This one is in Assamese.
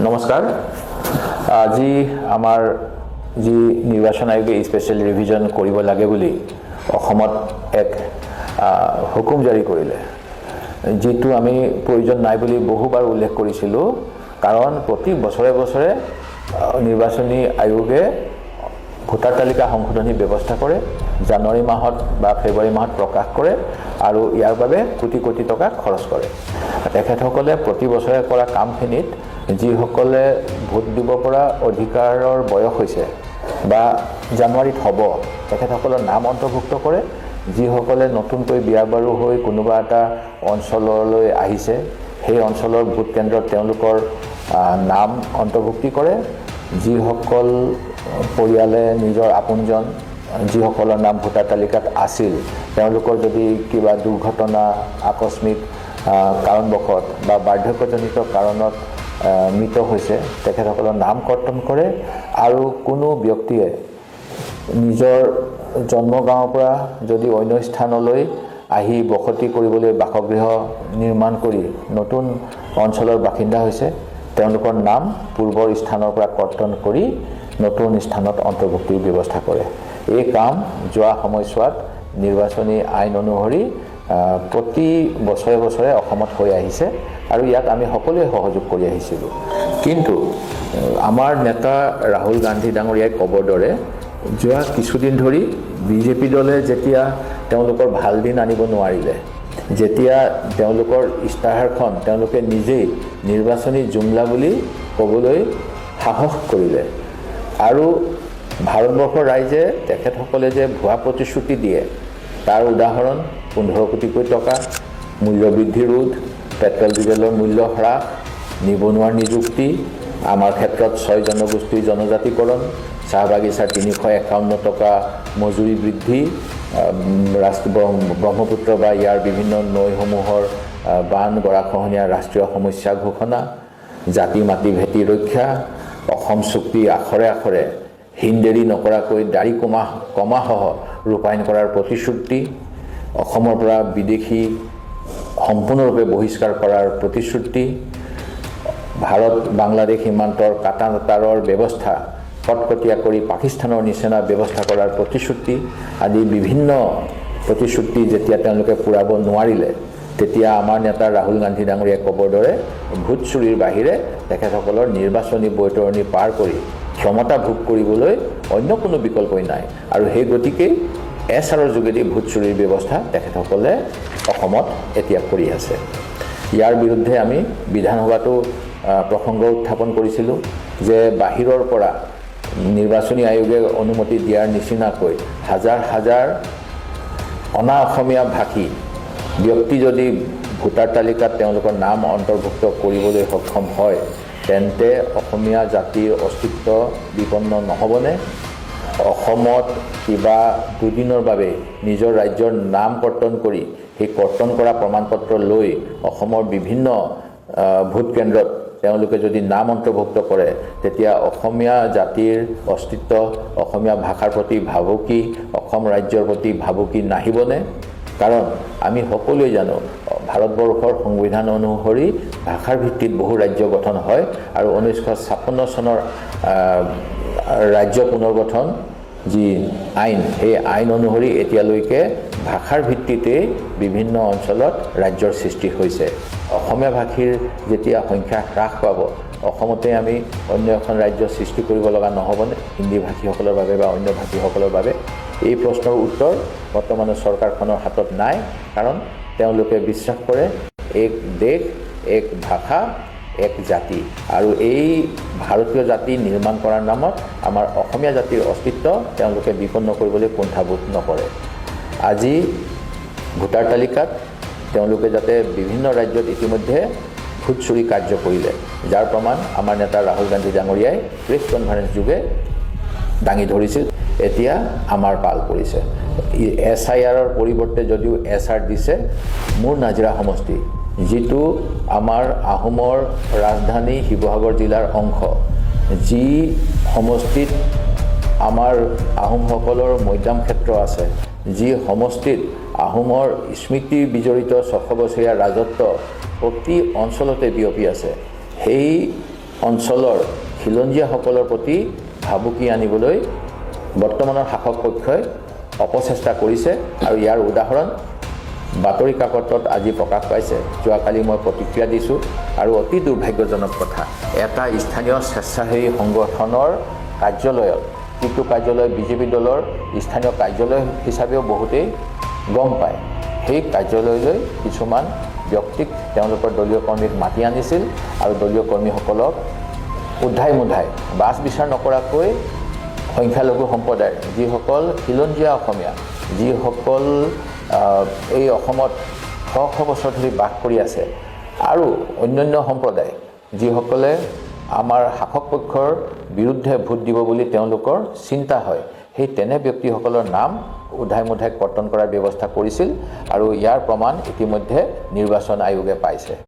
নমস্কাৰ। আজি আমাৰ যি নিৰ্বাচন আয়োগে স্পেচিয়েল ৰিভিজন কৰিব লাগে বুলি অসমত এক হুকুম জাৰি কৰিলে, যিটো আমি প্ৰয়োজন নাই বুলি বহুবাৰ উল্লেখ কৰিছিলোঁ। কাৰণ প্ৰতি বছৰে বছৰে নিৰ্বাচনী আয়োগে ভোটাৰ তালিকা সংশোধনী ব্যৱস্থা কৰে, জানুৱাৰী মাহত বা ফেব্ৰুৱাৰী মাহত প্ৰকাশ কৰে আৰু ইয়াৰ বাবে কোটি কোটি টকা খৰচ কৰে। তেখেতসকলে প্ৰতি বছৰে কৰা কামখিনিত যিসকলে ভোট দিব পৰা অধিকাৰৰ বয়স হৈছে বা জানুৱাৰীত হ'ব, তেখেতসকলৰ নাম অন্তৰ্ভুক্ত কৰে। যিসকলে নতুনকৈ বিয়া বাৰু হৈ কোনোবা এটা অঞ্চললৈ আহিছে, সেই অঞ্চলৰ ভোট কেন্দ্ৰত তেওঁলোকৰ নাম অন্তৰ্ভুক্তি কৰে। যিসকল পৰিয়ালে নিজৰ আপোনজন যিসকলৰ নাম ভোটাৰ তালিকাত আছিল, তেওঁলোকৰ যদি কিবা দুৰ্ঘটনা, আকস্মিক কাৰণবশত বা বাৰ্ধক্যজনিত কাৰণত মৃত হৈছে, তেখেতসকলৰ নাম কৰ্তন কৰে। আৰু কোনো ব্যক্তিয়ে নিজৰ জন্মগাঁৱৰ পৰা যদি অন্য স্থানলৈ আহি বসতি কৰিবলৈ বাসগৃহ নিৰ্মাণ কৰি নতুন অঞ্চলৰ বাসিন্দা হৈছে, তেওঁলোকৰ নাম পূৰ্বৰ স্থানৰ পৰা কৰ্তন কৰি নতুন স্থানত অন্তৰ্ভুক্তিৰ ব্যৱস্থা কৰে। এই কাম যোৱা সময়ছোৱাত নিৰ্বাচনী আইন অনুসৰি প্ৰতি বছৰে বছৰে অসমত হৈ আহিছে আৰু ইয়াক আমি সকলোৱে সহযোগ কৰি আহিছিলোঁ। কিন্তু আমাৰ নেতা ৰাহুল গান্ধী ডাঙৰীয়াই ক'বৰ দৰে যোৱা কিছুদিন ধৰি বিজেপি দলে যেতিয়া তেওঁলোকৰ ভাল দিন আনিব নোৱাৰিলে, যেতিয়া তেওঁলোকৰ ইস্তাহাৰখন তেওঁলোকে নিজেই নিৰ্বাচনী জুমলা বুলি ক'বলৈ সাহস কৰিলে আৰু ভাৰতবৰ্ষৰ ৰাইজে তেখেতসকলে যে ভুৱা প্ৰতিশ্ৰুতি দিয়ে তাৰ উদাহৰণ 15 কোটিকৈ টকা মূল্যবৃদ্ধি ৰোধ, পেট্ৰল ডিজেলৰ মূল্য হ্ৰাস, নিবনুৱাৰ নিযুক্তি, আমাৰ ক্ষেত্ৰত 6 জনগোষ্ঠীৰ জনজাতিকৰণ, চাহ বাগিচাৰ 351 টকা মজুৰি বৃদ্ধি, ব্ৰহ্মপুত্ৰ বা ইয়াৰ বিভিন্ন নৈসমূহৰ বান গৰাখহনীয়া ৰাষ্ট্ৰীয় সমস্যা ঘোষণা, জাতি মাটি ভেটি ৰক্ষা, অসম চুক্তি আখৰে আখৰে হিন্দেৰী নকৰাকৈ দাড়ি কমাসহ ৰূপায়ণ কৰাৰ প্ৰতিশ্ৰুতি, অসমৰ পৰা বিদেশী সম্পূৰ্ণৰূপে বহিষ্কাৰ কৰাৰ প্ৰতিশ্ৰুতি, ভাৰত বাংলাদেশ সীমান্তৰ কাটাতাৰৰ ব্যৱস্থা কটকটীয়া কৰি পাকিস্তানৰ নিচিনা ব্যৱস্থা কৰাৰ প্ৰতিশ্ৰুতি আদি বিভিন্ন প্ৰতিশ্ৰুতি যেতিয়া তেওঁলোকে পূৰাব নোৱাৰিলে, তেতিয়া আমাৰ নেতা ৰাহুল গান্ধী ডাঙৰীয়াই ক'বৰ দৰে ভোট চুৰিৰ বাহিৰে তেখেতসকলৰ নিৰ্বাচনী বৈতৰণি পাৰ কৰি ক্ষমতা ভোগ কৰিবলৈ অন্য কোনো বিকল্পই নাই। আৰু সেই গতিকেই এছআৰৰ যোগেদি ভোট চুৰিৰ ব্যৱস্থা তেখেতসকলে অসমত এতিয়া কৰি আছে। ইয়াৰ বিৰুদ্ধে আমি বিধানসভাতো প্ৰসংগ উত্থাপন কৰিছিলোঁ যে বাহিৰৰ পৰা নিৰ্বাচনী আয়োগে অনুমতি দিয়াৰ নিচিনাকৈ হাজাৰ হাজাৰ অনা অসমীয়া ভাষী ব্যক্তি যদি ভোটাৰ তালিকাত তেওঁলোকৰ নাম অন্তৰ্ভুক্ত কৰিবলৈ সক্ষম হয়, তেন্তে অসমীয়া জাতিৰ অস্তিত্ব বিপন্ন নহ'বনে? অসমত কিবা দুদিনৰ বাবে নিজৰ ৰাজ্যৰ নাম কৰ্তন কৰি সেই কৰ্তন কৰা প্ৰমাণপত্ৰ লৈ অসমৰ বিভিন্ন ভোট কেন্দ্ৰত তেওঁলোকে যদি নাম অন্তৰ্ভুক্ত কৰে, তেতিয়া অসমীয়া জাতিৰ অস্তিত্ব, অসমীয়া ভাষাৰ প্ৰতি ভাবুকি, অসম ৰাজ্যৰ প্ৰতি ভাবুকি নাহিবনে? কাৰণ আমি সকলোৱে জানো ভাৰতবৰ্ষৰ সংবিধান অনুসৰি ভাষাৰ ভিত্তিত বহু ৰাজ্য গঠন হয় আৰু 1956 চনৰ ৰাজ্য পুনৰ্গঠন যি আইন, সেই আইন অনুসৰি এতিয়ালৈকে ভাষাৰ ভিত্তিতেই বিভিন্ন অঞ্চলত ৰাজ্যৰ সৃষ্টি হৈছে। অসমীয়া ভাষীৰ যেতিয়া সংখ্যা হ্ৰাস পাব, অসমতে আমি অন্য এখন ৰাজ্য সৃষ্টি কৰিব লগা নহ'বনে হিন্দী ভাষীসকলৰ বাবে বা অন্য ভাষীসকলৰ বাবে? এই প্ৰশ্নৰ উত্তৰ বৰ্তমানৰ চৰকাৰখনৰ হাতত নাই। কাৰণ তেওঁলোকে বিশ্বাস কৰে এক দেশ, এক ভাষা, এক জাতি, আৰু এই ভাৰতীয় জাতি নিৰ্মাণ কৰাৰ নামত আমাৰ অসমীয়া জাতিৰ অস্তিত্ব তেওঁলোকে বিপন্ন কৰিবলৈ কুণ্ঠাবোধ নকৰে। আজি ভোটাৰ তালিকাত তেওঁলোকে যাতে বিভিন্ন ৰাজ্যত ইতিমধ্যে ভোট চুৰি কাৰ্য কৰিলে, যাৰ প্ৰমাণ আমাৰ নেতা ৰাহুল গান্ধী ডাঙৰীয়াই প্ৰেছ কনফাৰেন্স যোগে দাঙি ধৰিছিল। এতিয়া আমাৰ পাল পৰিছে। SIRৰ পৰিৱৰ্তে যদিও SR দিছে মোৰ নাজিৰা সমষ্টি, যিটো আমাৰ আহোমৰ ৰাজধানী শিৱসাগৰ জিলাৰ অংশ, যি সমষ্টিত আমাৰ আহোমসকলৰ মৈদাম ক্ষেত্ৰ আছে, যি সমষ্টিত আহোমৰ স্মৃতি বিজড়িত 600 বছৰীয়া ৰাজত্ব প্ৰতি অঞ্চলতে বিয়পি আছে, সেই অঞ্চলৰ খিলঞ্জীয়াসকলৰ প্ৰতি ভাবুকি আনিবলৈ বৰ্তমানৰ শাসক পক্ষই অপচেষ্টা কৰিছে আৰু ইয়াৰ উদাহৰণ বাতৰি কাকতত আজি প্ৰকাশ পাইছে। যোৱাকালি মই প্ৰতিক্ৰিয়া দিছোঁ আৰু অতি দুৰ্ভাগ্যজনক কথা, এটা স্থানীয় স্বেচ্ছাসেৱী সংগঠনৰ কাৰ্যালয়ত, যিটো কাৰ্যালয় বিজেপি দলৰ স্থানীয় কাৰ্যালয় হিচাপেও বহুতেই গম পায়, সেই কাৰ্যালয়লৈ কিছুমান ব্যক্তিক তেওঁলোকৰ দলীয় কৰ্মীক মাতি আনিছিল আৰু দলীয় কৰ্মীসকলক উদ্ধাই মুদ্ধাই বাছ বিচাৰ নকৰাকৈ সংখ্যালঘু সম্প্ৰদায়ৰ যিসকল খিলঞ্জীয়া অসমীয়া, যিসকল এই অসমত শ শ বছৰ ধৰি বাস কৰি আছে আৰু অন্যান্য সম্প্ৰদায় যিসকলে আমাৰ শাসক পক্ষৰ বিৰুদ্ধে ভোট দিব বুলি তেওঁলোকৰ চিন্তা হয়, সেই তেনে ব্যক্তিসকলৰ নাম উদ্ধাই মুদ্ধাই কৰ্তন কৰাৰ ব্যৱস্থা কৰিছিল আৰু ইয়াৰ প্ৰমাণ ইতিমধ্যে নিৰ্বাচন আয়োগে পাইছে।